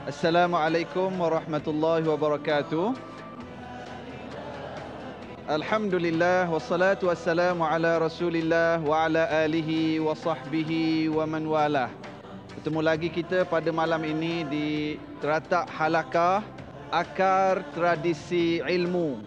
Assalamualaikum warahmatullahi wabarakatuh. Alhamdulillah wassalatu wassalamu ala Rasulillah wa ala alihi wa sahbihi wa man walah. Bertemu lagi kita pada malam ini di Teratak Halakah Akar Tradisi Ilmu.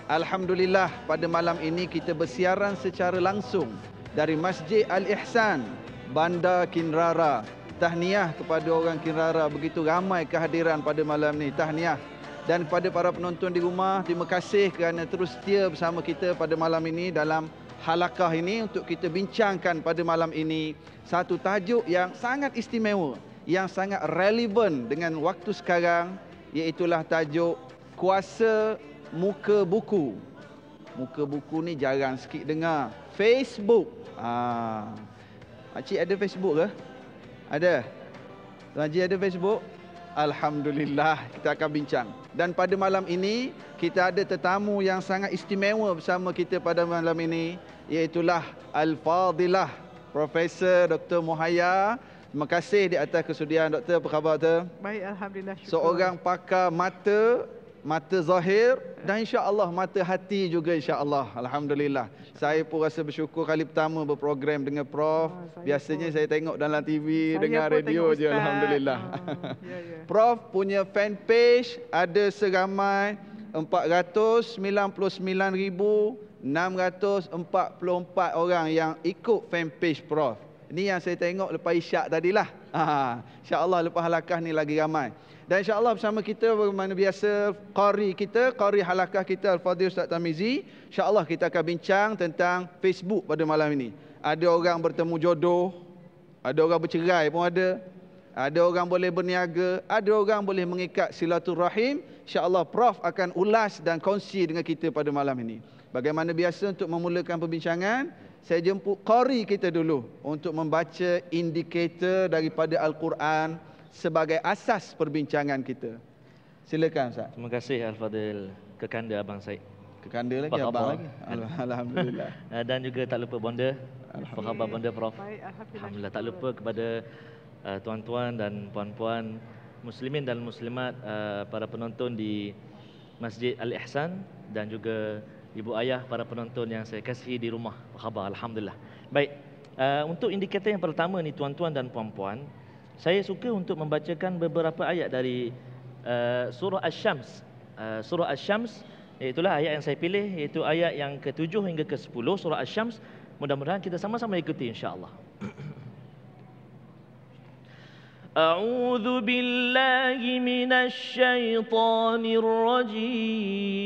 Alhamdulillah pada malam ini kita bersiaran secara langsung dari Masjid Al-Ihsan, Bandar Kinrara. Tahniah kepada orang Kinrara, begitu ramai kehadiran pada malam ni. Tahniah. Dan kepada para penonton di rumah, terima kasih kerana terus setia bersama kita pada malam ini dalam halakah ini untuk kita bincangkan pada malam ini satu tajuk yang sangat istimewa, yang sangat relevan dengan waktu sekarang, iaitulah tajuk kuasa muka buku. Muka buku ni jarang sikit dengar. Facebook. Makcik ada Facebook ke? Ada? Tuan Haji ada Facebook? Alhamdulillah, kita akan bincang. Dan pada malam ini, kita ada tetamu yang sangat istimewa bersama kita pada malam ini, iaitulah Al-Fadilah Profesor Dr. Muhayya. Terima kasih di atas kesudian Doktor. Apa khabar Doktor? Baik, Alhamdulillah. Syukur. Seorang pakar mata zahir dan insya-Allah mata hati juga insya-Allah. Alhamdulillah. Saya pun rasa bersyukur kali pertama berprogram dengan Prof. Biasanya saya tengok dalam TV, dengar radio je. Alhamdulillah. Ya. Prof punya fanpage ada seramai 499,644 orang yang ikut fanpage Prof. Ini yang saya tengok lepas isyak tadilah. Insya-Allah lepas halakah ni lagi ramai. Dan insya-Allah bersama kita bagaimana biasa qari halakah kita Al-Fadhil Ustaz Tamizi. Insya-Allah kita akan bincang tentang Facebook pada malam ini. Ada orang bertemu jodoh, ada orang bercerai pun ada orang boleh berniaga, ada orang boleh mengikat silaturahim. Insya-Allah Prof akan ulas dan kongsi dengan kita pada malam ini. Bagaimana biasa untuk memulakan perbincangan, saya jemput qari kita dulu untuk membaca indikator daripada Al-Quran sebagai asas perbincangan kita. Silakan Ustaz. Terima kasih Al-Fadhil Kekanda Abang Said. Kekanda lagi, abang lagi. Alhamdulillah. Dan juga tak lupa Bonda. Apa khabar Bonda Prof? Baik, Alhamdulillah. Tak lupa kepada tuan-tuan dan puan-puan muslimin dan muslimat, para penonton di Masjid Al-Ihsan dan juga ibu ayah para penonton yang saya kasihi di rumah. Apa khabar? Alhamdulillah. Baik. Untuk indikator yang pertama ni tuan-tuan dan puan-puan, saya suka untuk membacakan beberapa ayat dari surah Asy-Syams. Surah Asy-Syams, itulah ayat yang saya pilih, iaitu ayat yang ke-7 hingga ke-10 surah Asy-Syams. Mudah-mudahan kita sama-sama ikuti insya-Allah. A'udzu billahi minasy syaithanir rajim.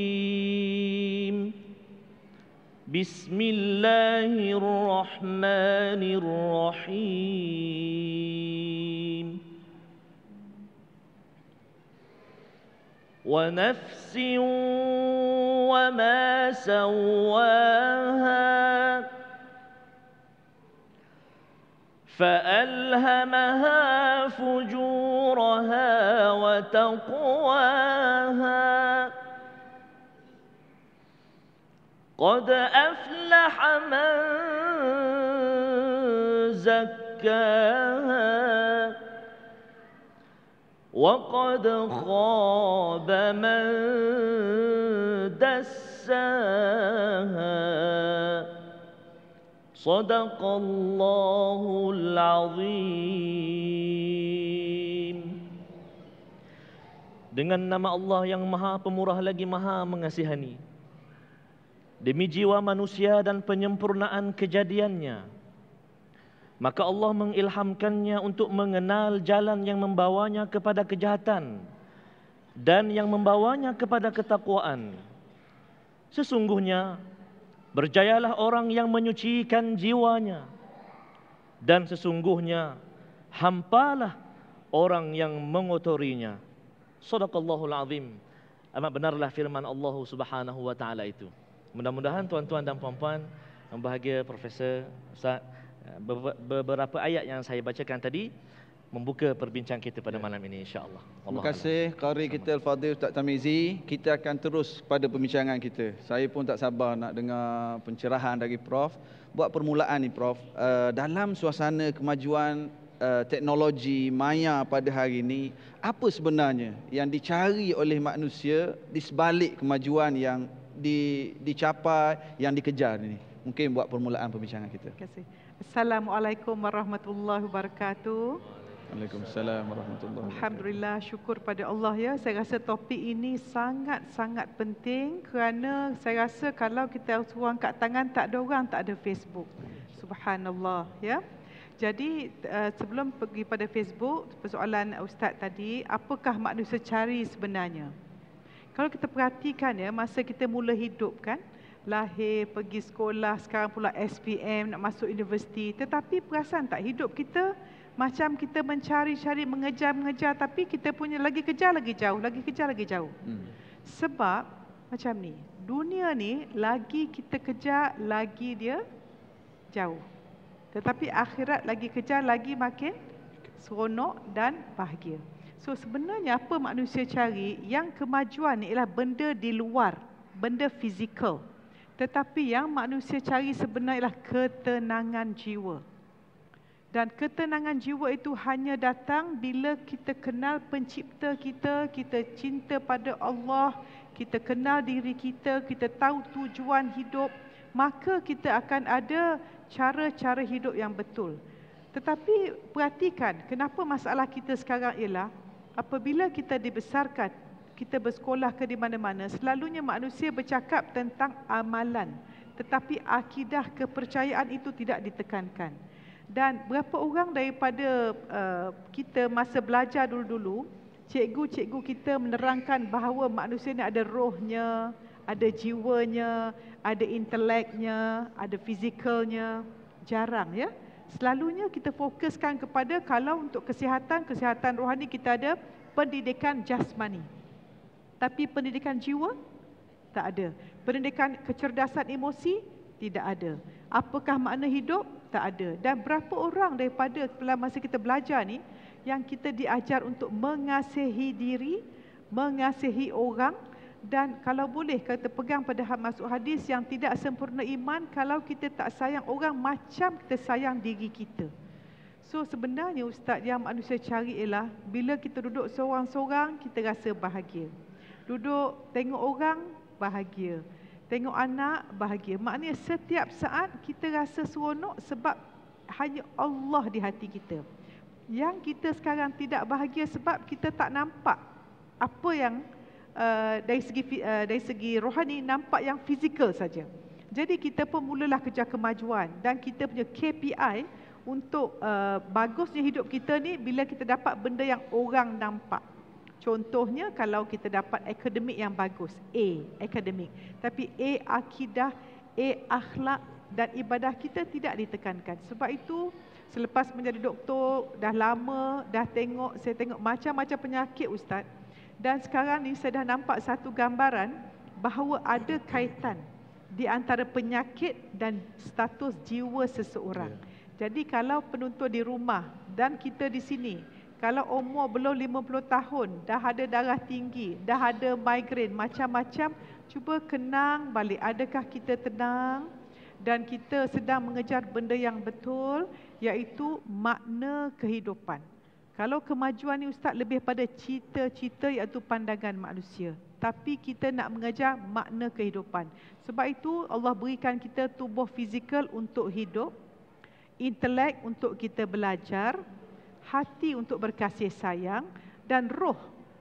Bismillahirrahmanirrahim. Wa nafsin wa ma sawwaha فألهمها فجورها وتقواها قد أفلح من زكاها وقد خاب من دساها Sadaqallahul Azim. Dengan nama Allah yang Maha Pemurah lagi Maha Mengasihani. Demi jiwa manusia dan penyempurnaan kejadiannya, maka Allah mengilhamkannya untuk mengenal jalan yang membawanya kepada kejahatan dan yang membawanya kepada ketakwaan. Sesungguhnya berjayalah orang yang menyucikan jiwanya, dan sesungguhnya hampalah orang yang mengotorinya. Shadaqallahul azim. Amat benarlah firman Allah Subhanahu wa taala itu. Mudah-mudahan tuan-tuan dan puan-puan yang bahagia, Profesor, Ustaz, beberapa ayat yang saya bacakan tadi membuka perbincangan kita pada malam ini insya-Allah. Terima kasih qari kita Al-Fadhil Ustaz Tamizi. Kita akan terus pada perbincangan kita. Saya pun tak sabar nak dengar pencerahan dari Prof. Buat permulaan ni Prof, dalam suasana kemajuan teknologi maya pada hari ini, apa sebenarnya yang dicari oleh manusia di sebalik kemajuan yang dicapai, yang dikejar ini? Mungkin buat permulaan perbincangan kita. Terima kasih. Assalamualaikum warahmatullahi wabarakatuh. Waalaikumsalam warahmatullahi wabarakatuh. Alhamdulillah, syukur pada Allah ya. Saya rasa topik ini sangat-sangat penting kerana saya rasa kalau kita suruh angkat tangan tak ada orang tak ada Facebook. Subhanallah ya. Jadi sebelum pergi pada Facebook, persoalan Ustaz tadi, apakah manusia cari sebenarnya? Kalau kita perhatikan ya, masa kita mula hidup kan, lahir, pergi sekolah, sekarang pula SPM, nak masuk universiti, tetapi perasan tak hidup kita macam kita mencari-cari, mengejar-mengejar, tapi kita punya lagi kejar lagi jauh, lagi kejar lagi jauh. Sebab macam ni, dunia ni lagi kita kejar, lagi dia jauh. Tetapi akhirat lagi kejar, lagi makin seronok dan bahagia. So sebenarnya apa manusia cari? Yang kemajuan ni ialah benda di luar, benda fizikal. Tetapi yang manusia cari sebenarnya ialah ketenangan jiwa. Dan ketenangan jiwa itu hanya datang bila kita kenal pencipta kita, kita cinta pada Allah, kita kenal diri kita, kita tahu tujuan hidup, maka kita akan ada cara-cara hidup yang betul. Tetapi perhatikan, kenapa masalah kita sekarang ialah apabila kita dibesarkan, kita bersekolah ke di mana-mana, selalunya manusia bercakap tentang amalan, tetapi akidah kepercayaan itu tidak ditekankan. Dan berapa orang daripada kita masa belajar dulu-dulu, cikgu-cikgu kita menerangkan bahawa manusia ni ada rohnya, ada jiwanya, ada inteleknya, ada fizikalnya. Jarang ya. Selalunya kita fokuskan kepada kalau untuk kesihatan rohani kita ada pendidikan jasmani. Tapi pendidikan jiwa tak ada. Pendidikan kecerdasan emosi tidak ada. Apakah makna hidup? Tak ada. Dan berapa orang daripada masa kita belajar ni yang kita diajar untuk mengasihi diri, mengasihi orang, dan kalau boleh kita pegang pada masuk hadis yang tidak sempurna iman kalau kita tak sayang orang macam kita sayang diri kita. So sebenarnya Ustaz, yang manusia cari ialah bila kita duduk seorang-seorang kita rasa bahagia. Duduk tengok orang bahagia. Tengok anak bahagia. Maknanya setiap saat kita rasa seronok sebab hanya Allah di hati kita. Yang kita sekarang tidak bahagia sebab kita tak nampak apa yang dari segi rohani, nampak yang fizikal saja. Jadi kita pun mulalah kejar kemajuan dan kita punya KPI untuk bagusnya hidup kita ni bila kita dapat benda yang orang nampak. Contohnya kalau kita dapat akademik yang bagus, A akademik, tapi A akidah, A akhlak dan ibadah kita tidak ditekankan. Sebab itu selepas menjadi doktor dah lama saya tengok macam-macam penyakit Ustaz. Dan sekarang ni saya dah nampak satu gambaran bahawa ada kaitan di antara penyakit dan status jiwa seseorang. Jadi kalau penonton di rumah dan kita di sini, kalau umur belum 50 tahun, dah ada darah tinggi, dah ada migrain, macam-macam, cuba kenang balik. Adakah kita tenang dan kita sedang mengejar benda yang betul, iaitu makna kehidupan. Kalau kemajuan ni Ustaz lebih pada cita-cita iaitu pandangan manusia. Tapi kita nak mengejar makna kehidupan. Sebab itu Allah berikan kita tubuh fizikal untuk hidup, intelek untuk kita belajar, hati untuk berkasih sayang, dan roh.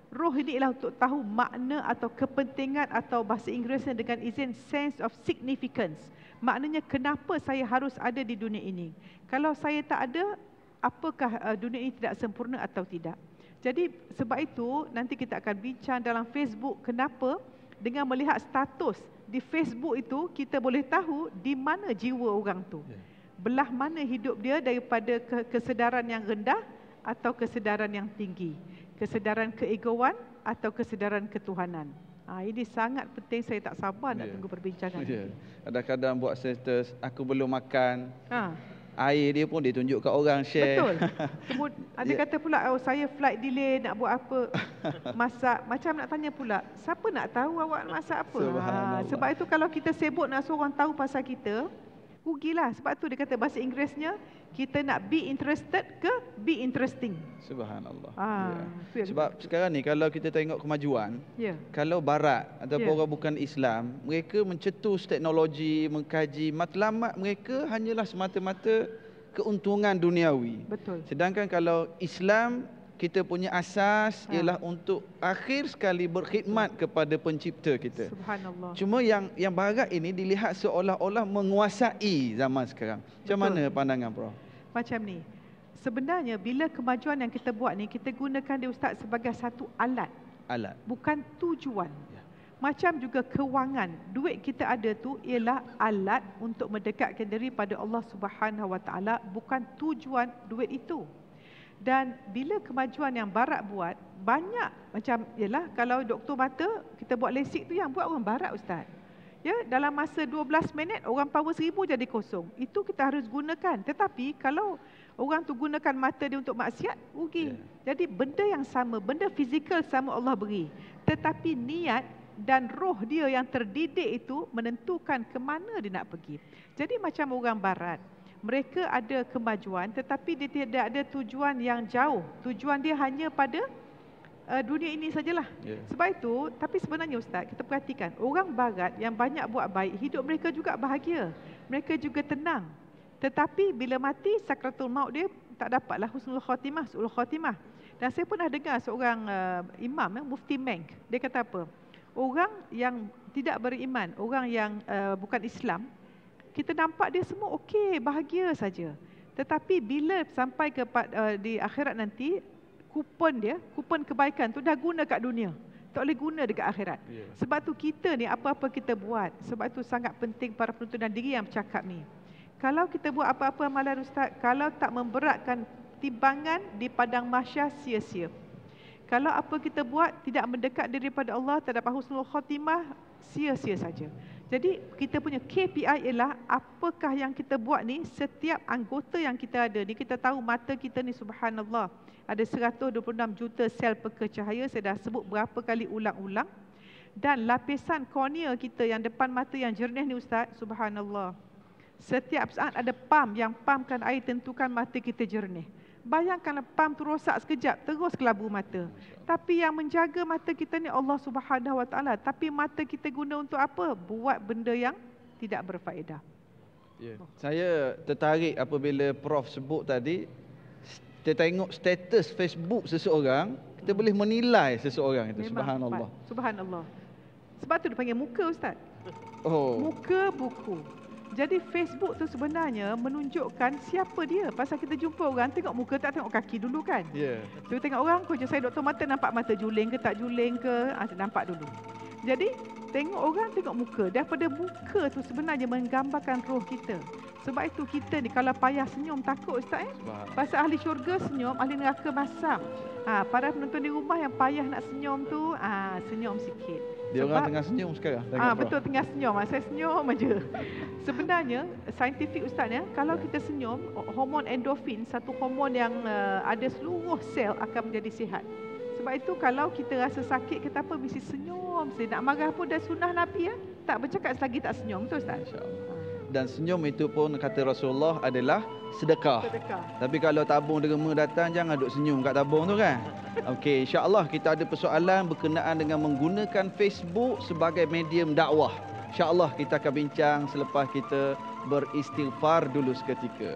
Roh ini ialah untuk tahu makna atau kepentingan atau bahasa Inggerisnya dengan izin sense of significance. Maknanya kenapa saya harus ada di dunia ini. Kalau saya tak ada, apakah dunia ini tidak sempurna atau tidak. Jadi sebab itu nanti kita akan bincang dalam Facebook kenapa dengan melihat status di Facebook itu kita boleh tahu di mana jiwa orang tu. Belah mana hidup dia daripada kesedaran yang rendah atau kesedaran yang tinggi. Kesedaran keegoan atau kesedaran ketuhanan. Ini sangat penting, saya tak sabar nak tunggu perbincangan ini. Kadang-kadang buat status, aku belum makan. Air dia pun dia tunjuk kat orang, share. Betul. Ada kata pula, oh saya flight delay, nak buat apa? Masak. Macam nak tanya pula, siapa nak tahu awak masak apa? Sebab itu kalau kita sibuk nak suruh orang tahu pasal kita, rugilah. Sebab tu dia kata bahasa Inggerisnya, kita nak be interested ke be interesting. Subhanallah. Tu yang Sebab sekarang ni kalau kita tengok kemajuan, ya. kalau barat ataupun Ya. orang bukan Islam, mereka mencetus teknologi, mengkaji, matlamat mereka hanyalah semata-mata keuntungan duniawi. Betul. Sedangkan kalau Islam, kita punya asas ialah untuk akhir sekali berkhidmat kepada pencipta kita. Subhanallah. Cuma yang barat ini dilihat seolah-olah menguasai zaman sekarang. Macam Betul. mana pandangan Prof? Macam ni. Sebenarnya bila kemajuan yang kita buat ni, kita gunakan dia Ustaz sebagai satu alat, Alat. bukan tujuan. Ya. Macam juga kewangan, duit kita ada tu ialah alat untuk mendekatkan diri pada Allah Subhanahu Wa Taala, bukan tujuan duit itu. Dan bila kemajuan yang barat buat, banyak macam ialah kalau doktor mata kita buat lasik tu yang buat orang barat Ustaz. Ya, dalam masa 12 minit orang power 1000 jadi kosong. Itu kita harus gunakan. Tetapi kalau orang tu gunakan mata dia untuk maksiat, rugi. Jadi benda yang sama, benda fizikal sama Allah beri. Tetapi niat dan roh dia yang terdidik itu menentukan ke mana dia nak pergi. Jadi macam orang barat, mereka ada kemajuan tetapi dia tidak ada tujuan yang jauh. Tujuan dia hanya pada dunia ini sajalah. Sebab itu, tapi sebenarnya Ustaz, kita perhatikan orang barat yang banyak buat baik, hidup mereka juga bahagia. Mereka juga tenang. Tetapi bila mati, sakratul maut dia tak dapatlah husnul khatimah, su'ul khatimah. Dan saya pernah dengar seorang imam, Mufti Meng, dia kata apa? Orang yang tidak beriman, orang yang bukan Islam, kita nampak dia semua okey, bahagia saja. Tetapi bila sampai ke di akhirat nanti, kupon kebaikan tu dah guna kat dunia. Tak boleh guna dekat akhirat. Sebab tu kita ni apa-apa kita buat. Sebab tu sangat penting para penonton dan diri yang bercakap ni. Kalau kita buat apa-apa amalan Ustaz, kalau tak memberatkan timbangan di padang mahsyar, sia-sia. Kalau apa kita buat tidak mendekat diri pada Allah, tak dapat husnul khatimah, sia-sia saja. Jadi kita punya KPI ialah apakah yang kita buat ni, setiap anggota yang kita ada ni, kita tahu mata kita ni subhanallah ada 126 juta sel peka cahaya, saya dah sebut berapa kali ulang-ulang. Dan lapisan kornea kita yang depan mata yang jernih ni Ustaz, subhanallah. Setiap saat ada pam yang pamkan air, tentukan mata kita jernih. Bayangkanlah pam tu rosak sekejap, terus kelabu mata. Tapi yang menjaga mata kita ni Allah Subhanahu Wa Taala. Tapi mata kita guna untuk apa? Buat benda yang tidak berfaedah. Saya tertarik apabila Prof sebut tadi, kita tengok status Facebook seseorang, kita boleh menilai seseorang itu. Memang Subhanallah. tepat. Subhanallah. Sebab tu dia panggil muka Ustaz. Oh. Muka buku. Jadi Facebook tu sebenarnya menunjukkan siapa dia. Pasal kita jumpa orang, tengok muka tak tengok kaki dulu kan. Kita tengok orang, kerja saya doktor mata, nampak mata juling ke tak juling ke, nampak dulu. Jadi tengok orang, tengok muka. Daripada muka tu sebenarnya menggambarkan roh kita. Sebab itu kita ni kalau payah senyum takut Ustaz Pasal ahli syurga senyum, ahli neraka masam. Para penonton di rumah yang payah nak senyum tu, senyum sikit. Dia orang tengah senyum sekarang. Betul, tengah senyum. Saya senyum aja. Sebenarnya saintifik Ustaz ya, kalau kita senyum, hormon endorfin, satu hormon yang ada seluruh sel akan menjadi sihat. Sebab itu kalau kita rasa sakit, kita apa mesti senyum. Nak marah pun dah sunnah Nabi ya. Tak bercakap selagi tak senyum, betul Ustaz? Dan senyum itu pun kata Rasulullah adalah sedekah. Tapi kalau tabung derma datang, jangan duk senyum kat tabung tu kan. Okey, insya-Allah kita ada persoalan berkenaan dengan menggunakan Facebook sebagai medium dakwah. Insya-Allah kita akan bincang selepas kita beristighfar dulu seketika.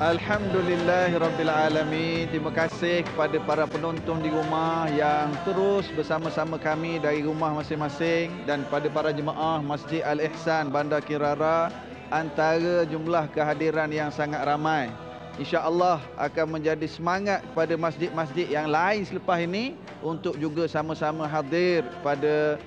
Alhamdulillahirrabbilalamin. Terima kasih kepada para penonton di rumah yang terus bersama-sama kami dari rumah masing-masing, dan pada para jemaah Masjid Al-Ihsan Bandar Kirara, antara jumlah kehadiran yang sangat ramai. InsyaAllah akan menjadi semangat kepada masjid-masjid yang lain selepas ini untuk juga sama-sama hadir pada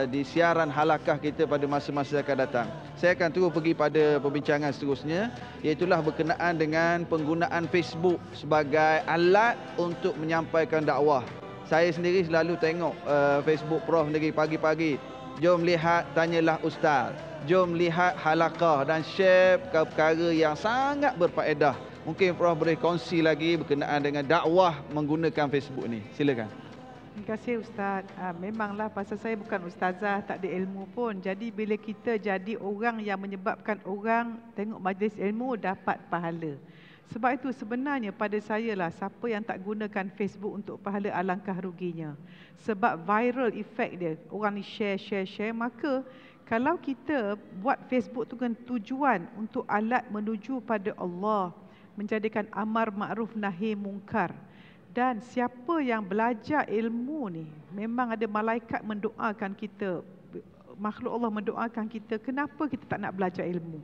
di siaran halakah kita pada masa-masa akan datang. Saya akan terus pergi pada perbincangan seterusnya, iaitulah berkenaan dengan penggunaan Facebook sebagai alat untuk menyampaikan dakwah. Saya sendiri selalu tengok Facebook Prof sendiri pagi-pagi. Jom lihat Tanyalah Ustaz. Jom lihat halaqah dan share perkara yang sangat berfaedah. Mungkin Prof boleh kongsi lagi berkenaan dengan dakwah menggunakan Facebook ni. Silakan. Terima kasih Ustaz. Memanglah pasal saya bukan ustazah, tak ada ilmu pun. Jadi bila kita jadi orang yang menyebabkan orang tengok majlis ilmu dapat pahala. Sebab itu sebenarnya pada saya lah, siapa yang tak gunakan Facebook untuk pahala alangkah ruginya. Sebab viral effect dia, orang ni share. Maka kalau kita buat Facebook tu dengan tujuan untuk alat menuju pada Allah, menjadikan amar ma'ruf nahi mungkar. Dan siapa yang belajar ilmu ni, memang ada malaikat mendoakan kita, makhluk Allah mendoakan kita, kenapa kita tak nak belajar ilmu?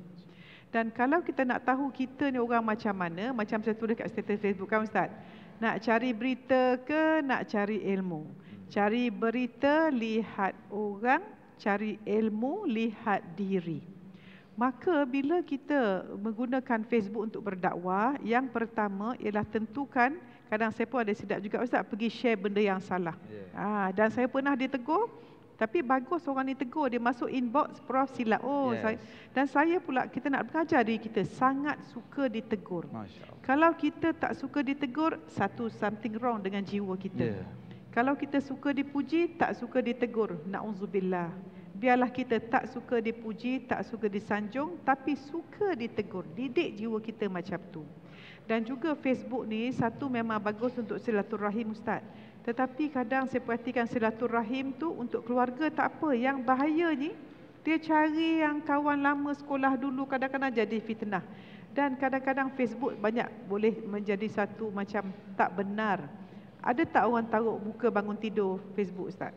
Dan kalau kita nak tahu kita ni orang macam mana, macam saya tulis kat status Facebook kan Ustaz, nak cari berita ke nak cari ilmu? Cari berita, lihat orang, cari ilmu, lihat diri. Maka bila kita menggunakan Facebook untuk berdakwah, yang pertama ialah tentukan, kadang saya pun ada silap juga Ustaz, pergi share benda yang salah. Dan saya pernah ditegur, tapi bagus orang ni tegur, dia masuk inbox, Prof silap. Dan saya pula, kita nak belajar diri kita, sangat suka ditegur. Kalau kita tak suka ditegur, something wrong dengan jiwa kita. Kalau kita suka dipuji, tak suka ditegur, na'udzubillah. Biarlah kita tak suka dipuji, tak suka disanjung, tapi suka ditegur. Didik jiwa kita macam tu. Dan juga Facebook ni, satu memang bagus untuk silaturahim Ustaz. Tetapi kadang saya perhatikan silaturahim tu untuk keluarga tak apa. Yang bahaya ni, dia cari yang kawan lama sekolah dulu, kadang-kadang jadi fitnah. Dan kadang-kadang Facebook banyak boleh menjadi satu macam tak benar. Ada tak orang taruh muka bangun tidur Facebook Ustaz?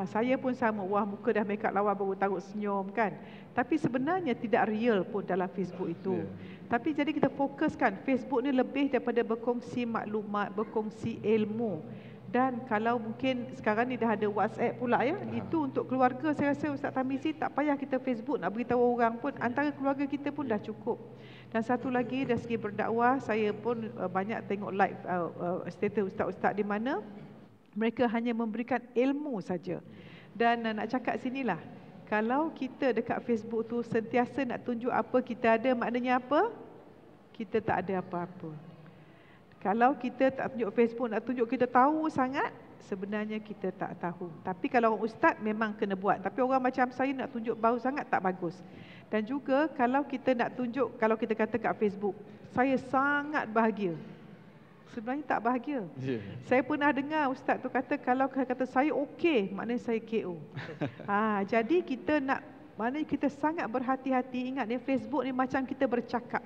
Saya pun sama, wah muka dah make up lawa baru taruh senyum kan. Tapi sebenarnya tidak real pun dalam Facebook itu. Tapi jadi kita fokuskan, Facebook ni lebih daripada berkongsi maklumat, berkongsi ilmu. Dan kalau mungkin sekarang ni dah ada WhatsApp pula ya, itu untuk keluarga saya rasa Ustaz Tamizi tak payah kita Facebook nak beritahu orang pun, antara keluarga kita pun dah cukup. Dan satu lagi dari segi berdakwah, saya pun banyak tengok live status ustaz-ustaz di mana mereka hanya memberikan ilmu saja. Dan nak cakap sinilah, kalau kita dekat Facebook tu sentiasa nak tunjuk apa kita ada, maknanya apa? Kita tak ada apa-apa. Kalau kita tak tunjuk Facebook, nak tunjuk kita tahu sangat, sebenarnya kita tak tahu. Tapi kalau orang ustaz memang kena buat. Tapi orang macam saya nak tunjuk baru sangat tak bagus. Dan juga kalau kita nak tunjuk, kalau kita kata kat Facebook, saya sangat bahagia. Sebenarnya tak bahagia. Saya pernah dengar ustaz tu kata, kalau kata saya okey, maknanya saya KO. Jadi kita nak, maknanya kita sangat berhati-hati. Ingat ni Facebook ni macam kita bercakap.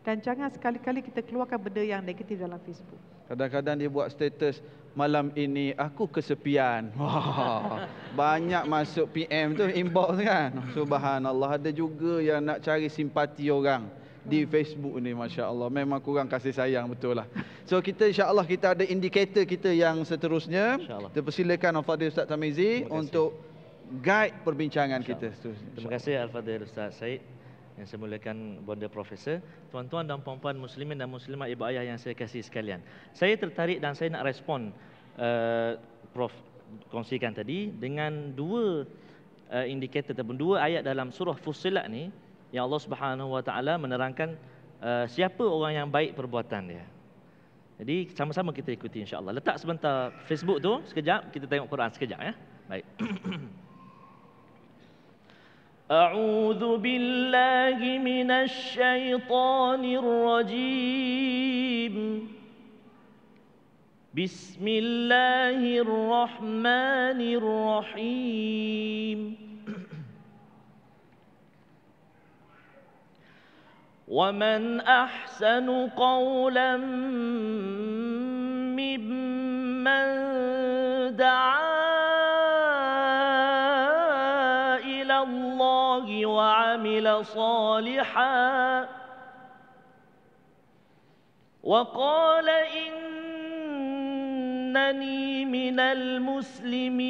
Dan jangan sekali-kali kita keluarkan benda yang negatif dalam Facebook. Kadang-kadang dia buat status, malam ini aku kesepian. Wah, banyak masuk PM tu, inbox kan. Subhanallah, ada juga yang nak cari simpati orang di Facebook ni, Masya Allah. Memang kurang kasih sayang, betul lah. So kita insya-Allah kita ada indikator kita yang seterusnya. Kita persilakan Al-Fadhil Ustaz Tamizi untuk guide perbincangan kita seterusnya. Terima kasih Al-Fadhil Ustaz Said. Yang saya muliakan Bonda Profesor, tuan-tuan dan puan-puan muslimin dan muslimat ibu ayah yang saya kasih sekalian. Saya tertarik dan saya nak respon Prof kongsikan tadi dengan dua indikator ataupun dua ayat dalam surah Fussilat ni yang Allah Subhanahu wa taala menerangkan siapa orang yang baik perbuatan dia. Jadi sama-sama kita ikuti insya-Allah. Letak sebentar Facebook tu sekejap, kita tengok Quran sekejap ya. Baik. أعوذ بالله من الشيطان الرجيم بسم الله الرحمن الرحيم ومن أحسن قولا ممن دعا الله وعمل صالحا وقال إنني من المسلمين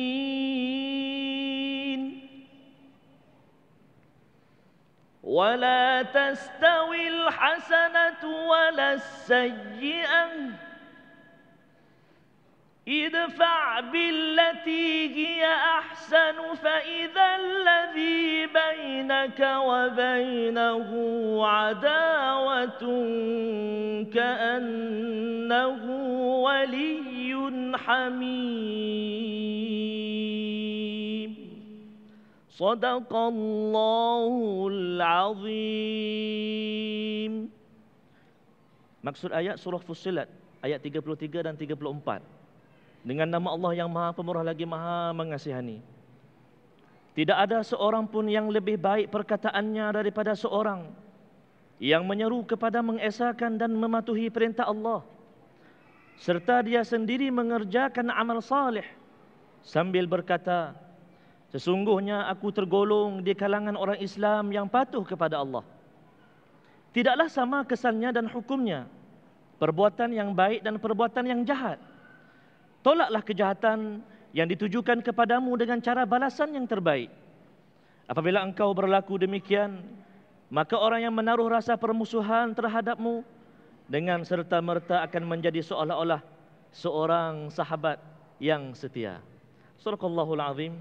ولا تستوي الحسنة ولا السيئة idfa' billati hiya ahsanu fa idzal ladzi bainaka wa bainahu adawatun ka'annahu waliyyun hamim. Sadaqallahul azim. Maksud ayat surah Fussilat ayat 33 dan 34. Dengan nama Allah yang Maha Pemurah lagi Maha Mengasihani. Tidak ada seorang pun yang lebih baik perkataannya daripada seorang yang menyeru kepada mengesahkan dan mematuhi perintah Allah, serta dia sendiri mengerjakan amal saleh sambil berkata, sesungguhnya aku tergolong di kalangan orang Islam yang patuh kepada Allah. Tidaklah sama kesannya dan hukumnya perbuatan yang baik dan perbuatan yang jahat. Tolaklah kejahatan yang ditujukan kepadamu dengan cara balasan yang terbaik. Apabila engkau berlaku demikian, maka orang yang menaruh rasa permusuhan terhadapmu dengan serta-merta akan menjadi seolah-olah seorang sahabat yang setia. Sadaqallahul azim.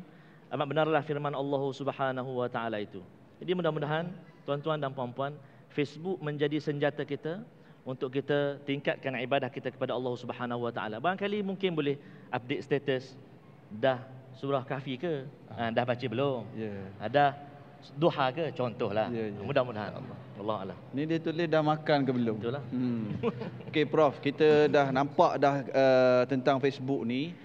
Amat benarlah firman Allah Subhanahu wa taala itu. Jadi mudah-mudahan tuan-tuan dan puan-puan, Facebook menjadi senjata kita untuk kita tingkatkan ibadah kita kepada Allah Subhanahu wa taala. Barangkali mungkin boleh update status, dah surah Kahfi ke? Dah baca belum? Ada duha ke? Contohlah. Mudah-mudahan Allah alam. Ni dia tulis dah makan ke belum? Betul lah. Okey Prof, kita dah nampak dah tentang Facebook ni.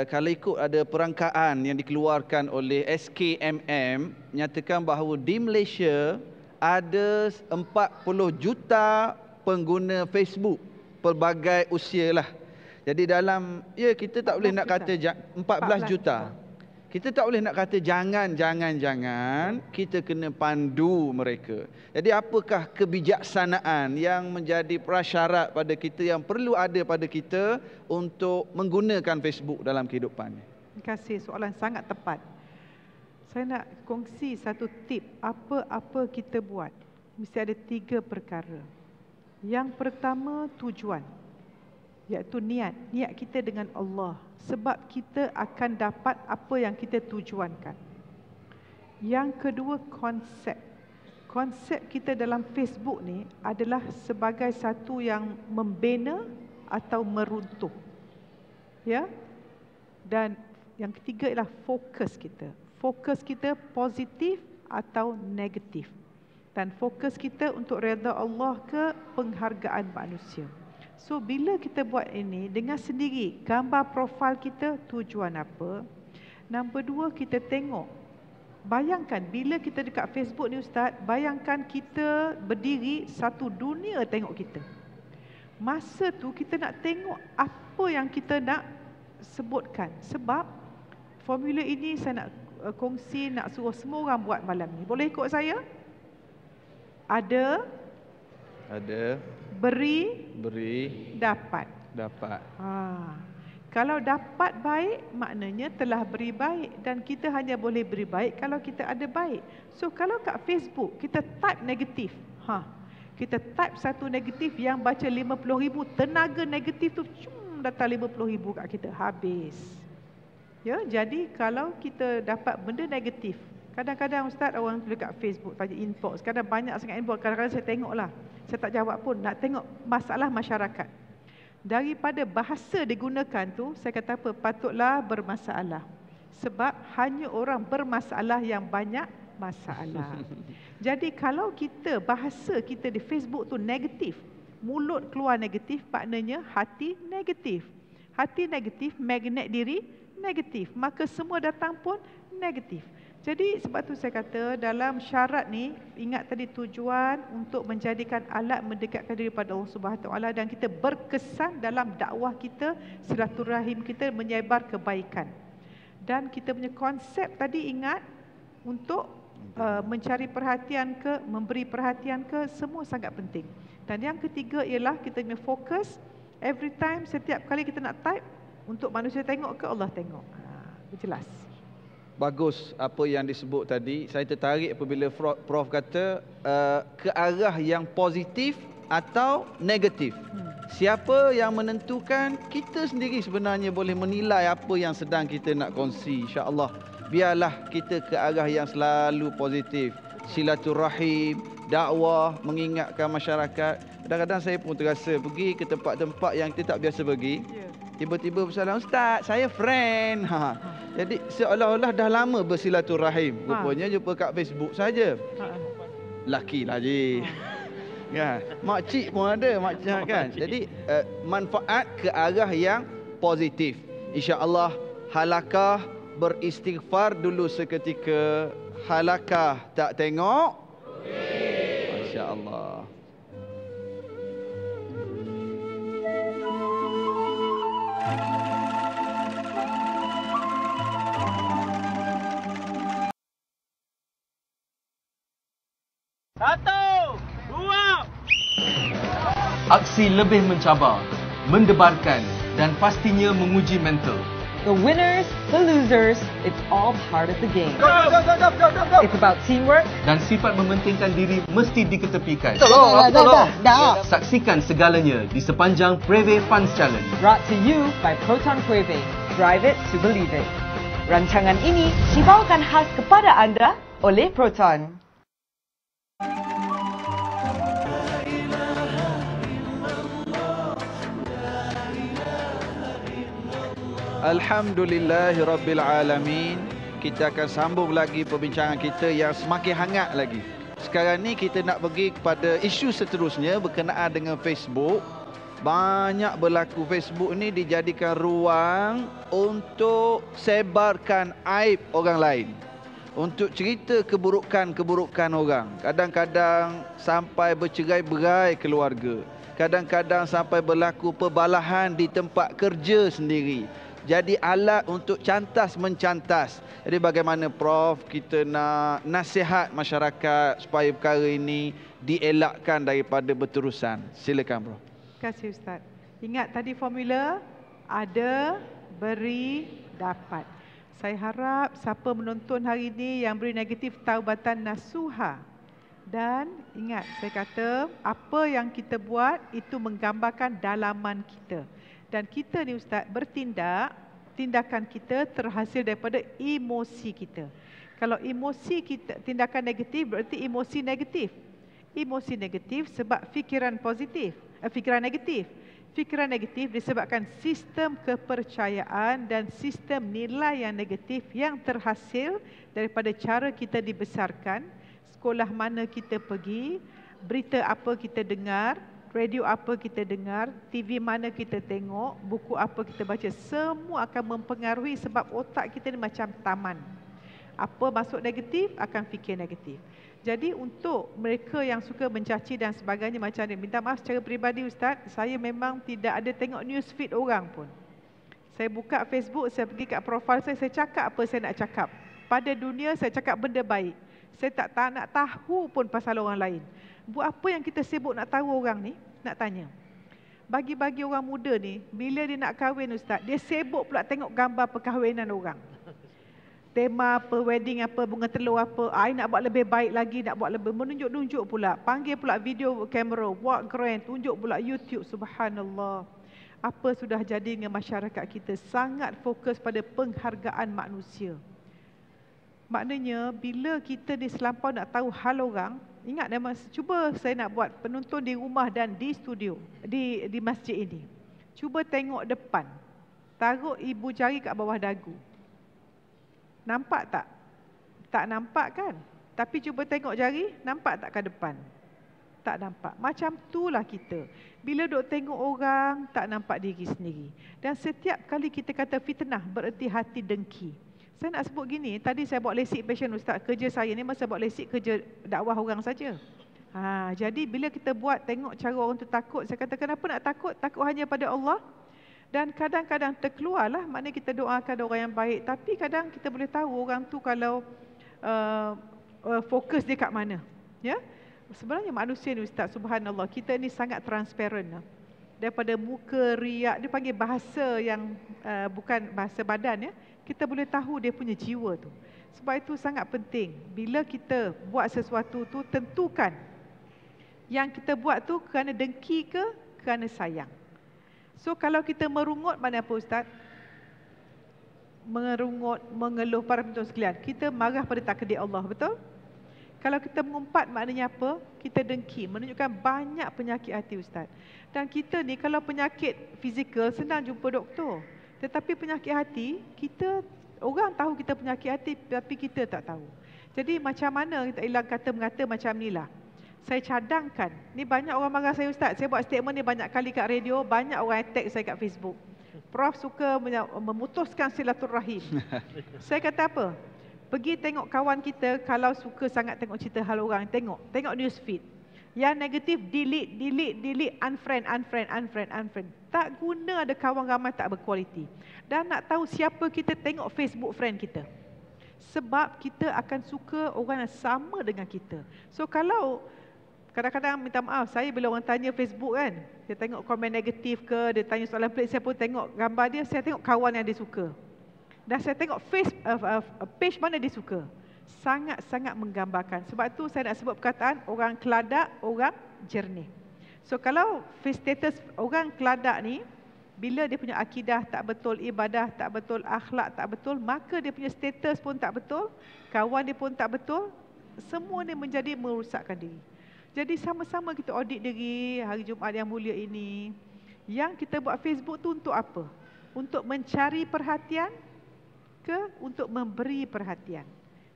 Kalau ikut ada perangkaan yang dikeluarkan oleh SKMM menyatakan bahawa di Malaysia ada 40 juta pengguna Facebook pelbagai usia lah. Jadi dalam, ya kita tak boleh nak kata 14 juta. Kita tak boleh nak kata jangan, kita kena pandu mereka. Jadi apakah kebijaksanaan yang menjadi prasyarat pada kita, yang perlu ada pada kita untuk menggunakan Facebook dalam kehidupan? Terima kasih, soalan sangat tepat. Saya nak kongsi satu tip apa-apa kita buat. Mesti ada 3 perkara. Yang pertama, tujuan, iaitu niat kita dengan Allah, sebab kita akan dapat apa yang kita tujuankan. Yang kedua, konsep kita dalam Facebook ni adalah sebagai satu yang membina atau meruntuh, ya. Dan yang ketiga ialah fokus kita positif atau negatif. Dan fokus kita untuk redha Allah ke penghargaan manusia. So bila kita buat ini dengan sendiri, gambar profil kita tujuan apa. Nombor 2, kita tengok. Bayangkan bila kita dekat Facebook ni Ustaz, bayangkan kita berdiri, satu dunia tengok kita. Masa tu kita nak tengok apa yang kita nak sebutkan. Sebab formula ini saya nak kongsi, nak suruh semua orang buat malam ni. Boleh ikut saya? Ada, beri, dapat. Kalau dapat baik, maknanya telah beri baik. Dan kita hanya boleh beri baik kalau kita ada baik. So kalau kat Facebook kita type negatif, kita type satu negatif yang baca 50,000, tenaga negatif tu datang 50,000 kat kita, habis. Ya, jadi kalau kita dapat benda negatif, kadang-kadang Ustaz orang dekat Facebook tanya inbox, kadang banyak sangat inbox, kadang-kadang saya tengoklah, saya tak jawab pun, nak tengok masalah masyarakat. Daripada bahasa digunakan tu, saya kata apa? Patutlah bermasalah. Sebab hanya orang bermasalah yang banyak masalah. Jadi kalau kita, bahasa kita di Facebook tu negatif, mulut keluar negatif, maknanya hati negatif. Hati negatif, magnet diri negatif. Maka semua datang pun negatif. Jadi sebab tu saya kata dalam syarat ni, ingat tadi tujuan untuk menjadikan alat mendekatkan diri pada Allah Subhanahu Wa Taala, dan kita berkesan dalam dakwah kita, silaturahim kita, menyebar kebaikan. Dan kita punya konsep tadi ingat untuk mencari perhatian ke, memberi perhatian ke, semua sangat penting. Dan yang ketiga ialah kita punya fokus, every time, setiap kali kita nak type, untuk manusia tengok ke Allah tengok. Jelas. Bagus apa yang disebut tadi. Saya tertarik apabila Prof kata ke arah yang positif atau negatif. Siapa yang menentukan? Kita sendiri sebenarnya boleh menilai apa yang sedang kita nak kongsi. InsyaAllah, biarlah kita ke arah yang selalu positif. Silaturahim, dakwah, mengingatkan masyarakat. Kadang-kadang saya pun terasa pergi ke tempat-tempat yang kita tak biasa pergi. Tiba-tiba bersalam, Ustaz, saya friend. Jadi seolah-olah dah lama bersilaturahim. Rupanya jumpa kat Facebook saja. Laki lah je. Ya, makcik pun ada, makcik kan. Jadi manfaat ke arah yang positif. Insya-Allah halakah beristighfar dulu seketika. Halakah tak tengok? Masya-Allah. Aksi lebih mencabar, mendebarkan dan pastinya menguji mental. The winners, the losers, it's all part of the game. It's about teamwork. Dan sifat mementingkan diri mesti diketepikan. Dah. Saksikan segalanya di sepanjang Preve Funds Challenge. Brought to you by Proton Preve. Drive it to believe it. Rancangan ini dibawakan khas kepada anda oleh Proton. Alhamdulillahirrabbilalamin. Kita akan sambung lagi perbincangan kita yang semakin hangat lagi. Sekarang ni kita nak pergi kepada isu seterusnya berkenaan dengan Facebook. Banyak berlaku Facebook ni dijadikan ruang untuk sebarkan aib orang lain. Untuk cerita keburukan-keburukan orang. Kadang-kadang sampai bercerai-berai keluarga. Kadang-kadang sampai berlaku perbalahan di tempat kerja sendiri. Jadi alat untuk cantas mencantas. Jadi bagaimana Prof kita nak nasihat masyarakat supaya perkara ini dielakkan daripada berterusan. Silakan Prof. Terima kasih Ustaz. Ingat tadi formula ada, beri, dapat. Saya harap siapa menonton hari ini yang beri negatif taubatan nasuha. Dan ingat saya kata apa yang kita buat itu menggambarkan dalaman kita. Dan kita ni Ustaz bertindak, tindakan kita terhasil daripada emosi kita. Kalau emosi kita, tindakan negatif berarti emosi negatif. Emosi negatif sebab fikiran positif, fikiran negatif. Fikiran negatif disebabkan sistem kepercayaan dan sistem nilai yang negatif yang terhasil daripada cara kita dibesarkan, sekolah mana kita pergi, berita apa kita dengar, radio apa kita dengar, TV mana kita tengok, buku apa kita baca, semua akan mempengaruhi sebab otak kita ni macam taman. Apa masuk negatif akan fikir negatif. Jadi untuk mereka yang suka mencaci dan sebagainya macam ni, minta maaf secara peribadi Ustaz, saya memang tidak ada tengok news feed orang pun. Saya buka Facebook, saya pergi kat profil saya cakap apa saya nak cakap. Pada dunia saya cakap benda baik. Saya tak nak tahu pun pasal orang lain. Buat apa yang kita sibuk nak tahu orang ni? Nak tanya. Bagi-bagi orang muda ni, bila dia nak kahwin Ustaz, dia sibuk pula tengok gambar perkahwinan orang. Tema apa, wedding apa, bunga telur apa, I nak buat lebih baik lagi, nak buat lebih, menunjuk-nunjuk pula. Panggil pula video kamera, buat keren, tunjuk pula YouTube, subhanallah. Apa sudah jadi dengan masyarakat kita? Sangat fokus pada penghargaan manusia. Maknanya bila kita ni selampau nak tahu hal orang, ingat nama, cuba saya nak buat penonton di rumah dan di studio, di masjid ini. Cuba tengok depan. Taruh ibu jari kat bawah dagu. Nampak tak? Tak nampak kan? Tapi cuba tengok jari, nampak tak ke depan? Tak nampak. Macam itulah kita. Bila duk tengok orang, tak nampak diri sendiri. Dan setiap kali kita kata fitnah, bererti hati dengki. Saya nak sebut gini, tadi saya buat lasik passion Ustaz. Kerja saya ni masa buat lasik kerja dakwah orang saja. Jadi bila kita buat, tengok cara orang tu takut, saya kata kenapa nak takut? Takut hanya pada Allah. Dan kadang-kadang terkeluarlah, maknanya kita doakan orang yang baik. Tapi kadang kita boleh tahu orang tu kalau fokus dia kat mana. Ya? Sebenarnya manusia ni Ustaz, subhanallah, kita ni sangat transparent. Daripada muka, riak, dia panggil bahasa yang bukan bahasa badan ya. Kita boleh tahu dia punya jiwa tu. Sebab itu sangat penting. Bila kita buat sesuatu tu, tentukan yang kita buat tu kerana dengki ke, kerana sayang. So kalau kita merungut mana apa Ustaz? Merungut, mengeluh para penonton sekalian, kita marah pada takdir Allah, betul? Kalau kita mengumpat maknanya apa? Kita dengki, menunjukkan banyak penyakit hati Ustaz. Dan kita ni kalau penyakit fizikal senang jumpa doktor. Tetapi penyakit hati, orang tahu kita penyakit hati tapi kita tak tahu. Jadi macam mana kita hilang kata mengata macam ni lah. Saya cadangkan, ni banyak orang marah saya Ustaz. Saya buat statement ni banyak kali kat radio, banyak orang attack saya kat Facebook. Prof suka memutuskan silaturahim. Saya kata apa? Pergi tengok kawan kita, kalau suka sangat tengok cerita hal orang, tengok news feed. Yang negatif delete, unfriend. Tak guna ada kawan ramai tak berkualiti. Dan nak tahu siapa kita, tengok Facebook friend kita. Sebab kita akan suka orang yang sama dengan kita. So kalau kadang-kadang minta maaf, saya bila orang tanya Facebook kan, saya tengok komen negatif ke, dia tanya soalan pelik, saya pun tengok gambar dia, saya tengok kawan yang dia suka. Dan saya tengok page mana dia suka. Sangat-sangat menggambarkan. Sebab tu saya nak sebut perkataan orang keladak, orang jernih. So kalau face status orang keladak ni, bila dia punya akidah tak betul, ibadah tak betul, akhlak tak betul, maka dia punya status pun tak betul, kawan dia pun tak betul, semua ni menjadi merosakkan diri. Jadi sama-sama kita audit diri hari Jumaat yang mulia ini. Yang kita buat Facebook tu untuk apa? Untuk mencari perhatian ke untuk memberi perhatian?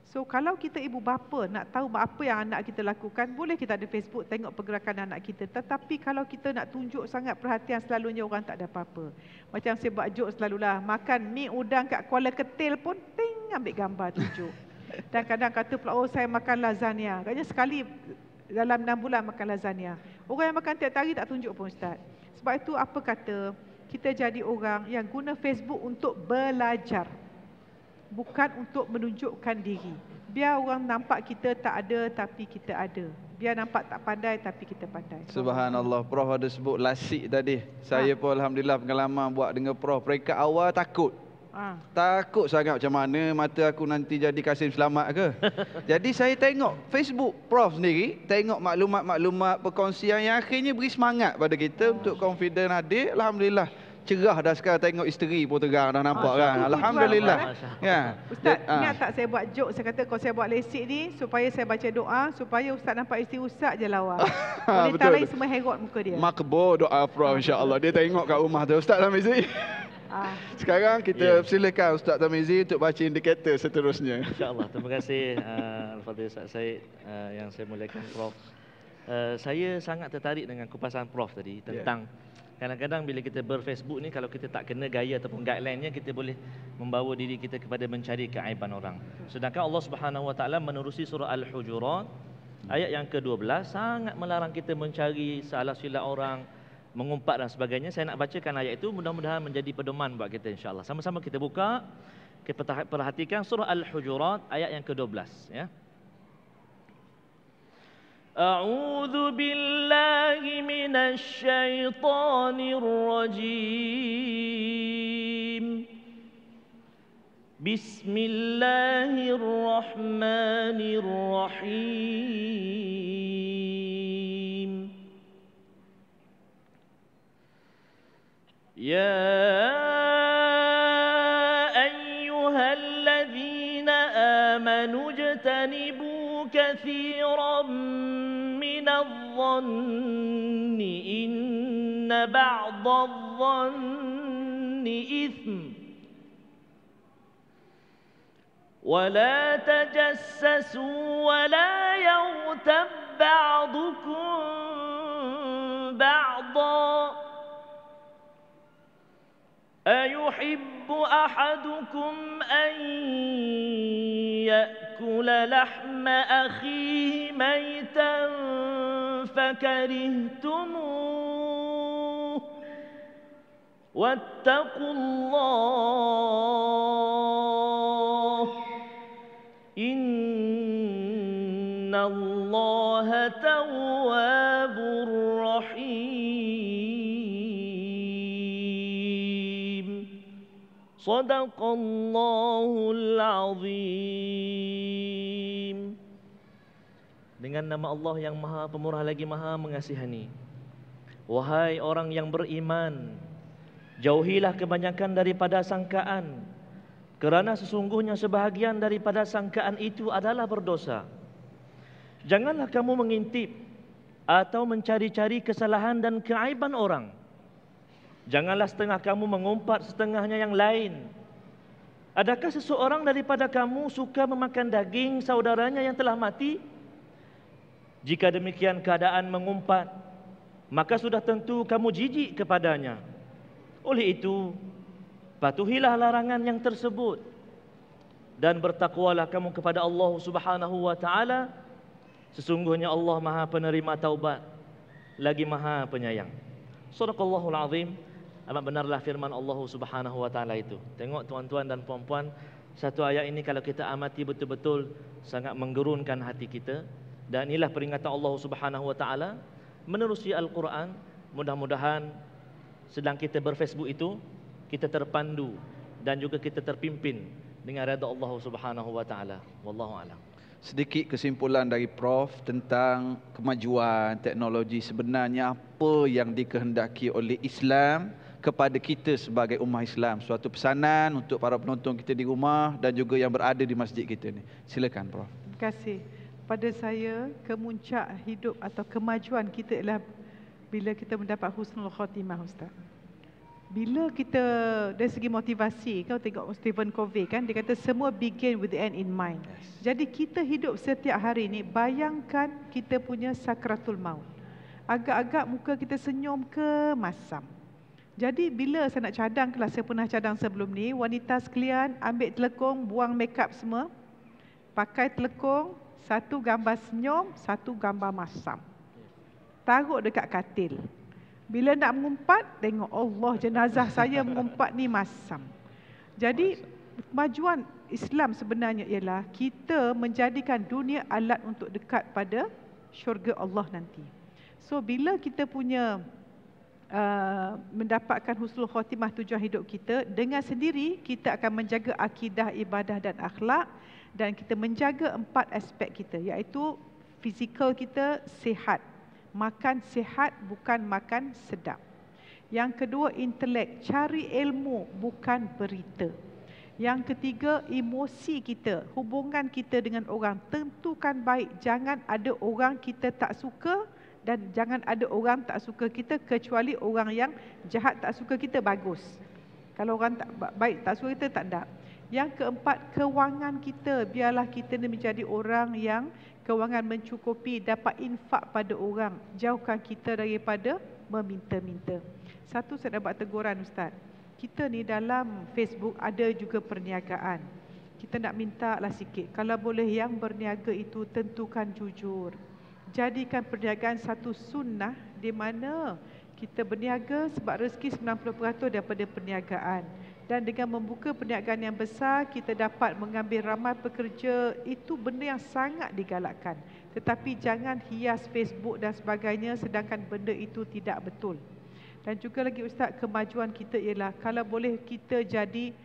So kalau kita ibu bapa nak tahu apa yang anak kita lakukan, boleh kita ada Facebook tengok pergerakan anak kita. Tetapi kalau kita nak tunjuk sangat perhatian, selalunya orang tak ada apa-apa. Macam saya buat joke selalulah, makan mi udang kat Kuala Ketil pun ambil gambar tunjuk. Dan kadang kata pula, oh saya makan lasagna. Katanya sekali dalam 6 bulan makan lasagna. Orang yang makan tiap hari tak tunjuk pun Ustaz. Sebab itu apa kata, kita jadi orang yang guna Facebook untuk belajar. Bukan untuk menunjukkan diri. Biar orang nampak kita tak ada tapi kita ada. Biar nampak tak pandai tapi kita pandai. Subhanallah, Prof ada sebut lasik tadi. Saya pun Alhamdulillah pengalaman buat dengan Prof. Peringkat awal takut. Takut sangat macam mana mata aku nanti jadi Kasim Selamat ke. Jadi saya tengok Facebook Prof sendiri, tengok maklumat-maklumat perkongsian yang akhirnya beri semangat pada kita untuk confident hadir. Alhamdulillah. Cerah dah sekarang, tengok isteri pun terang dah nampak kan. Alhamdulillah. Ya. Ustaz, ingat tak saya buat joke, saya kata kalau saya buat lasik ni supaya saya baca doa supaya Ustaz nampak isteri Ustaz je lawa. Boleh tak lain semua herot muka dia. Makbul doa Prof insya-Allah. Dia tengok kat rumah tu. Ustaz Tamizi. Sekarang kita silakan Ustaz Tamizi untuk baca indikator seterusnya. InsyaAllah. Terima kasih Al-Fadhil Ustaz Syed yang saya muliakan Prof. Saya sangat tertarik dengan kupasan Prof tadi tentang kadang-kadang bila kita ber-Facebook ni, kalau kita tak kena gaya ataupun guideline-nya, kita boleh membawa diri kita kepada mencari keaiban orang. Sedangkan Allah Subhanahu Wa Taala menerusi surah Al-Hujurat ayat yang ke-12 sangat melarang kita mencari salah silap orang, mengumpat dan sebagainya. Saya nak bacakan ayat itu, mudah-mudahan menjadi pedoman buat kita insya-Allah. Sama-sama kita buka, kita perhatikan surah Al-Hujurat ayat yang ke-12 ya. أعوذ بالله من الشيطان الرجيم بسم الله الرحمن الرحيم يا أيها الذين آمنوا اجتنبوا كثيرا من الظن إن بعض الظن إثم ولا تجسسوا ولا يغتب بعضكم بعضا أيحب أحدكم أن يأكل لحم أخيه ميتا فكرهتموه واتقوا الله إن الله تواب رحيم صدق الله العظيم. Dengan nama Allah yang Maha Pemurah lagi Maha Mengasihani. Wahai orang yang beriman, jauhilah kebanyakan daripada sangkaan, kerana sesungguhnya sebahagian daripada sangkaan itu adalah berdosa. Janganlah kamu mengintip atau mencari-cari kesalahan dan keaiban orang. Janganlah setengah kamu mengumpat setengahnya yang lain. Adakah seseorang daripada kamu suka memakan daging saudaranya yang telah mati? Jika demikian keadaan mengumpat, maka sudah tentu kamu jijik kepadanya. Oleh itu, patuhilah larangan yang tersebut dan bertakwalah kamu kepada Allah Subhanahu wa taala. Sesungguhnya Allah Maha penerima taubat, lagi Maha penyayang. Shadaqallahul azim. Amat benarlah firman Allah Subhanahu wa taala itu. Tengok tuan-tuan dan puan-puan, satu ayat ini kalau kita amati betul-betul sangat menggerunkan hati kita, dan inilah peringatan Allah Subhanahu wa taala menerusi Al-Quran. Mudah-mudahan sedang kita berFacebook itu, kita terpandu dan juga kita terpimpin dengan redha Allah Subhanahu wa taala. Wallahu a'lam. Sedikit kesimpulan dari Prof tentang kemajuan teknologi, sebenarnya apa yang dikehendaki oleh Islam kepada kita sebagai umat Islam. Suatu pesanan untuk para penonton kita di rumah dan juga yang berada di masjid kita ni. Silakan Prof. Terima kasih. Pada saya, kemuncak hidup atau kemajuan kita ialah bila kita mendapat husnul khatimah, Ustaz. Bila kita dari segi motivasi, kau tengok Stephen Covey kan, dia kata semua begin with the end in mind. Jadi kita hidup setiap hari ni, bayangkan kita punya sakratul maut. Agak-agak muka kita senyum ke masam. Jadi bila saya nak cadang, kelas saya pernah cadang sebelum ni, wanita sekalian ambil telekung, buang makeup semua, pakai telekung, satu gambar senyum, satu gambar masam. Taruh dekat katil. Bila nak mengumpat, tengok Allah, jenazah saya mengumpat ni masam. Jadi kemajuan Islam sebenarnya ialah kita menjadikan dunia alat untuk dekat pada syurga Allah nanti. So bila kita punya mendapatkan husnul khatimah tujuan hidup kita, dengan sendiri kita akan menjaga akidah, ibadah dan akhlak, dan kita menjaga 4 aspek kita, iaitu fizikal kita sihat. Makan sihat, bukan makan sedap. Yang kedua, intelek, cari ilmu, bukan berita. Yang ketiga, emosi kita, hubungan kita dengan orang, tentukan baik. Jangan ada orang kita tak suka dan jangan ada orang tak suka kita, kecuali orang yang jahat tak suka kita, bagus. Kalau orang tak baik tak suka kita, tak ada. Yang keempat, kewangan kita, biarlah kita ni menjadi orang yang kewangan mencukupi, dapat infak pada orang, jauhkan kita daripada meminta-minta. Satu, saya dapat teguran Ustaz, kita ni dalam Facebook ada juga perniagaan. Kita nak minta lah sikit, kalau boleh yang berniaga itu tentukan jujur. Jadikan perniagaan satu sunnah di mana kita berniaga sebab rezeki 90% daripada perniagaan. Dan dengan membuka perniagaan yang besar, kita dapat mengambil ramai pekerja. Itu benda yang sangat digalakkan. Tetapi jangan hias Facebook dan sebagainya sedangkan benda itu tidak betul. Dan juga lagi Ustaz, kemajuan kita ialah kalau boleh kita jadi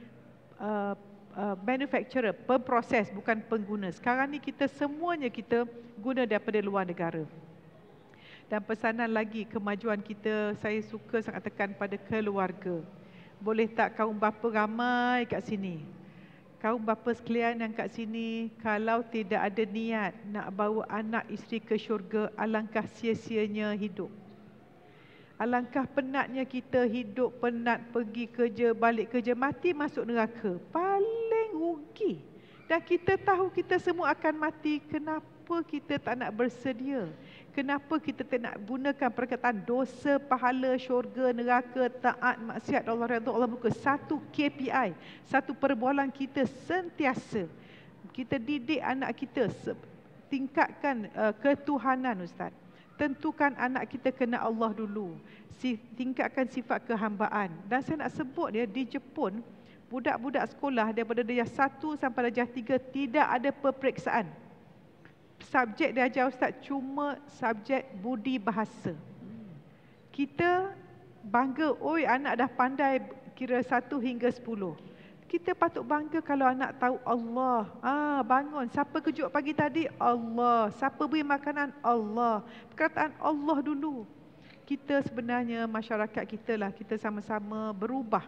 manufacturer, pemproses, bukan pengguna. Sekarang ni kita semuanya kita guna daripada luar negara. Dan pesanan lagi, kemajuan kita, saya suka sangat tekan pada keluarga. Boleh tak kaum bapa ramai kat sini? Kaum bapa sekalian yang kat sini, kalau tidak ada niat nak bawa anak isteri ke syurga, alangkah sia-sianya hidup. Alangkah penatnya kita hidup, penat pergi kerja, balik kerja, mati masuk neraka. Paling rugi. Dan kita tahu kita semua akan mati, kenapa kita tak nak bersedia? Kenapa kita tak nak gunakan perkataan dosa, pahala, syurga, neraka, taat, maksiat, Allah redha, Allah murka. Satu KPI, satu perbualan kita sentiasa. Kita didik anak kita, tingkatkan ketuhanan Ustaz. Tentukan anak kita kena Allah dulu. Tingkatkan sifat kehambaan. Dan saya nak sebut dia, di Jepun, budak-budak sekolah daripada darjah 1 sampai darjah 3 tidak ada peperiksaan. Subjek dia ajar Ustaz cuma subjek budi bahasa. Kita bangga, oi anak dah pandai kira 1 hingga 10. Kita patut bangga kalau anak tahu Allah. Bangun, siapa kejut pagi tadi? Allah. Siapa beri makanan? Allah. Perkataan Allah dulu. kita sebenarnya masyarakat kita lah, kita sama-sama berubah.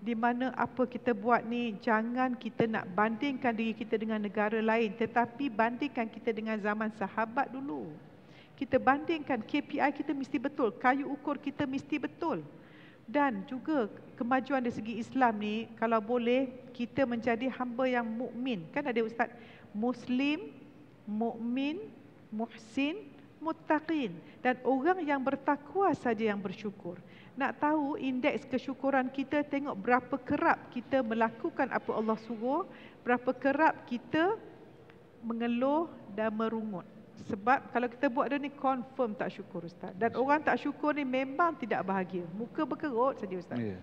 Di mana apa kita buat ni, jangan kita nak bandingkan diri kita dengan negara lain, tetapi bandingkan kita dengan zaman sahabat dulu. Kita bandingkan KPI kita mesti betul, kayu ukur kita mesti betul. Dan juga kemajuan dari segi Islam ni, kalau boleh kita menjadi hamba yang mukmin. Kan ada ustaz, Muslim, mukmin, muhsin, muttaqin, dan orang yang bertakwa saja yang bersyukur. Nak tahu indeks kesyukuran kita, tengok berapa kerap kita melakukan apa Allah suruh, berapa kerap kita mengeluh dan merungut. Sebab kalau kita buat dia ni confirm tak syukur ustaz. Dan orang tak syukur ni memang tidak bahagia. Muka berkerut saja ustaz. Ya.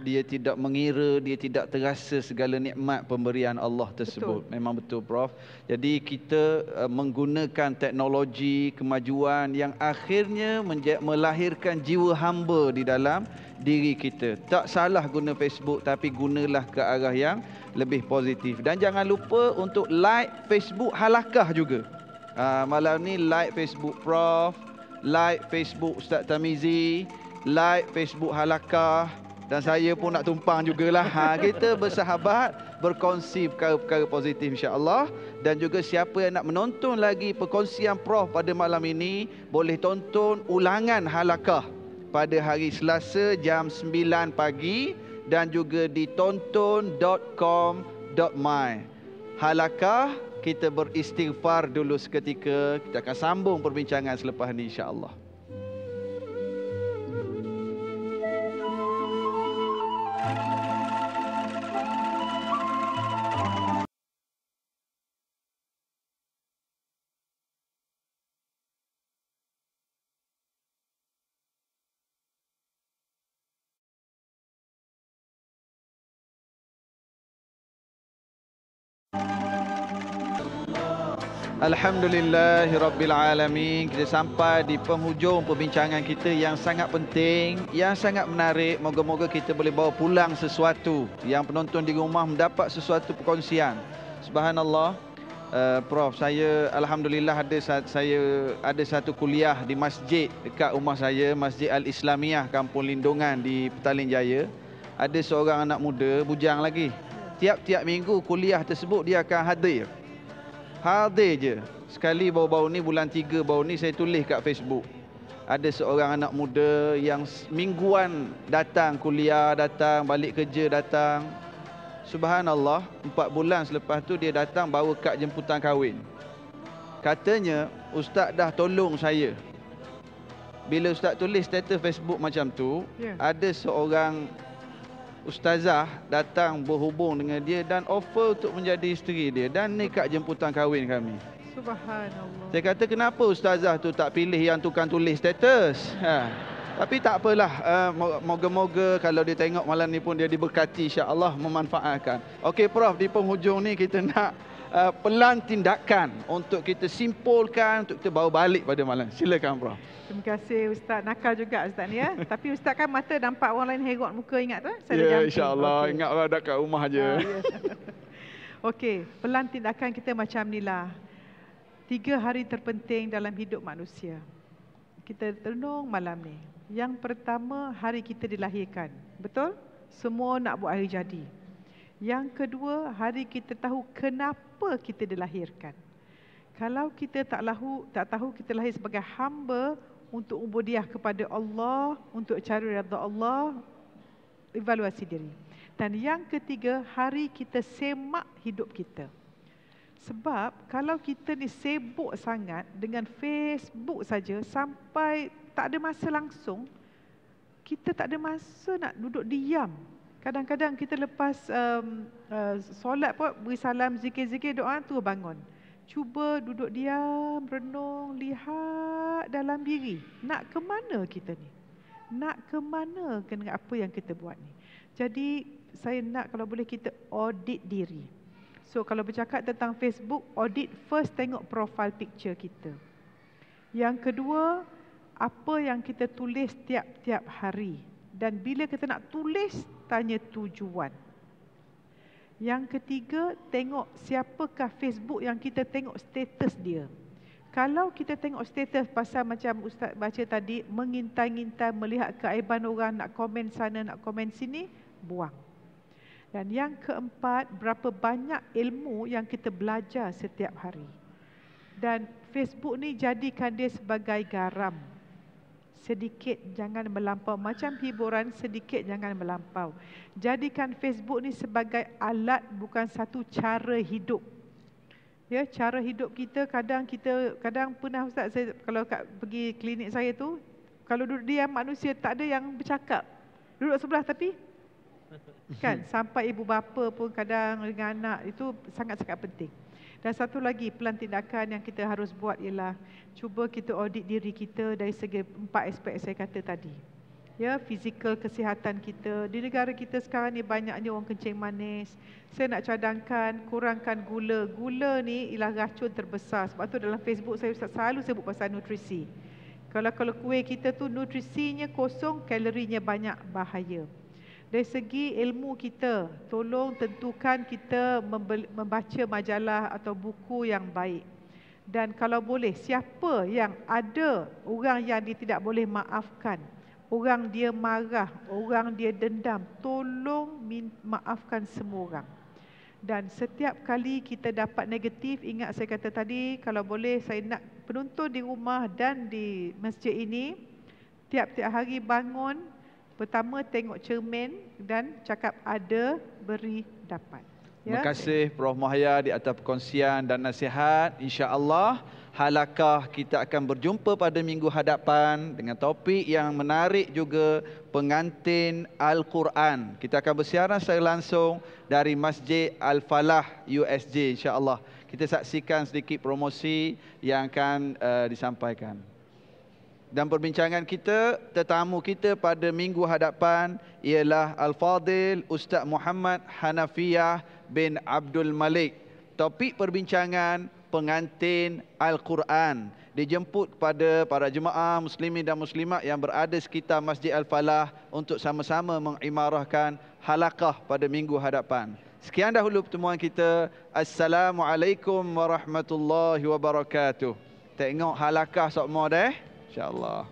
Dia tidak mengira, dia tidak terasa segala nikmat pemberian Allah tersebut. Betul. Memang betul Prof. Jadi kita menggunakan teknologi, kemajuan yang akhirnya melahirkan jiwa hamba di dalam diri kita. Tak salah guna Facebook, tapi gunalah ke arah yang lebih positif. Dan jangan lupa untuk like Facebook Halakah juga. Malam ni like Facebook Prof, like Facebook Ustaz Tamizi, like Facebook Halakah, dan saya pun nak tumpang jugalah. Kita bersahabat, berkongsi perkara-perkara positif insya-Allah. Dan juga siapa yang nak menonton lagi perkongsian Prof pada malam ini, boleh tonton ulangan Halakah pada hari Selasa jam 9 pagi dan juga di tonton.com.my. Halakah, kita beristighfar dulu seketika. Kita akan sambung perbincangan selepas ini insya-Allah. Alhamdulillahirrabbilalamin. Kita sampai di penghujung perbincangan kita yang sangat penting, yang sangat menarik. Moga-moga kita boleh bawa pulang sesuatu, yang penonton di rumah mendapat sesuatu perkongsian. Subhanallah. Prof, saya Alhamdulillah saya ada satu kuliah di masjid dekat rumah saya, Masjid Al-Islamiyah Kampung Lindungan di Petaling Jaya. Ada seorang anak muda, bujang lagi. Tiap-tiap minggu kuliah tersebut dia akan hadir je. Sekali baru-baru ni, bulan 3 baru ni, saya tulis kat Facebook. Ada seorang anak muda yang mingguan datang kuliah, datang balik kerja, datang. Subhanallah, 4 bulan selepas tu dia datang bawa kad jemputan kahwin. Katanya, ustaz dah tolong saya. Bila ustaz tulis status Facebook macam tu, ada seorang ustazah datang berhubung dengan dia dan offer untuk menjadi isteri dia, dan ni kad jemputan kahwin kami. Subhanallah. Saya kata, kenapa ustazah tu tak pilih yang tukang tulis status? Tapi tak apalah, moga-moga kalau dia tengok malam ni pun dia diberkati, insya-Allah memanfaatkan. Okey Prof, di penghujung ni kita nak pelan tindakan untuk kita simpulkan, untuk kita bawa balik pada malam. Silakan Prof. Terima kasih Ustaz. Nakal juga Ustaz ni ya. Tapi Ustaz kan mata nampak orang lain herot muka, ingat tu? Ya, insya-Allah. Okay. Ingatlah dekat rumah je. Okey, pelan tindakan kita macam ni lah. 3 hari terpenting dalam hidup manusia. Kita renung malam ni. Yang pertama, hari kita dilahirkan. Betul? Semua nak buat hari jadi. Yang kedua, hari kita tahu kenapa kita dilahirkan. Kalau kita tak tahu kita lahir sebagai hamba untuk ubudiah kepada Allah, untuk cari redha Allah, evaluasi diri. Dan yang ketiga, hari kita semak hidup kita. Sebab kalau kita ni sibuk sangat dengan Facebook saja sampai tak ada masa langsung, kita tak ada masa nak duduk diam. Kadang-kadang kita lepas solat pun beri salam, zikir-zikir, doa tu bangun. Cuba duduk diam, renung, lihat dalam diri. Nak ke mana kita ni? Nak ke mana dengan apa yang kita buat ni? Jadi saya nak kalau boleh kita audit diri. So kalau bercakap tentang Facebook, audit first, tengok profile picture kita. Yang kedua, apa yang kita tulis tiap-tiap hari. Dan bila kita nak tulis, tanya tujuan. Yang ketiga, tengok siapakah Facebook yang kita tengok status dia. Kalau kita tengok status pasal macam Ustaz baca tadi, mengintai-ngintai, melihat keaiban orang, nak komen sana, nak komen sini, buang. Dan yang keempat, berapa banyak ilmu yang kita belajar setiap hari. Dan Facebook ni jadikan dia sebagai garam. Sedikit jangan melampau. Macam hiburan, sedikit jangan melampau. Jadikan Facebook ni sebagai alat, bukan satu cara hidup. Ya, cara hidup kita kadang pernah Ustaz, saya kalau pergi klinik saya tu, kalau duduk diam manusia tak ada yang bercakap. Duduk sebelah tapi kan sampai ibu bapa pun kadang dengan anak, itu sangat-sangat penting. Dan satu lagi pelan tindakan yang kita harus buat ialah cuba kita audit diri kita dari segi 4 aspek saya kata tadi. Ya, fizikal kesihatan kita. Di negara kita sekarang ni banyaknya orang kencing manis. Saya nak cadangkan, kurangkan gula. Gula ni ialah racun terbesar. Sebab tu dalam Facebook saya selalu sebut pasal nutrisi. Kalau kuih kita tu nutrisinya kosong, kalorinya banyak, bahaya. Dari segi ilmu kita, tolong tentukan kita membaca majalah atau buku yang baik. Dan kalau boleh, siapa yang ada orang yang dia tidak boleh maafkan, orang dia marah, orang dia dendam, tolong maafkan semua orang. Dan setiap kali kita dapat negatif, ingat saya kata tadi, kalau boleh saya nak penonton di rumah dan di masjid ini, tiap-tiap hari bangun, pertama tengok cermin dan cakap ada, beri, dapat. Terima kasih Prof. Muhaya di atas perkongsian dan nasihat. InsyaAllah halakah kita akan berjumpa pada minggu hadapan dengan topik yang menarik juga, pengantin Al-Quran. Kita akan bersiaran secara langsung dari Masjid Al-Falah USJ, insyaAllah. Kita saksikan sedikit promosi yang akan disampaikan. Dan perbincangan kita, tetamu kita pada minggu hadapan ialah Al-Fadil Ustaz Muhammad Hanafiyah bin Abdul Malik. Topik perbincangan pengantin Al-Quran. Dijemput kepada para jemaah muslimin dan muslimat yang berada sekitar Masjid Al-Falah untuk sama-sama mengimarahkan halakah pada minggu hadapan. Sekian dahulu pertemuan kita. Assalamualaikum warahmatullahi wabarakatuh. Tengok halakah sok mo deh. InsyaAllah.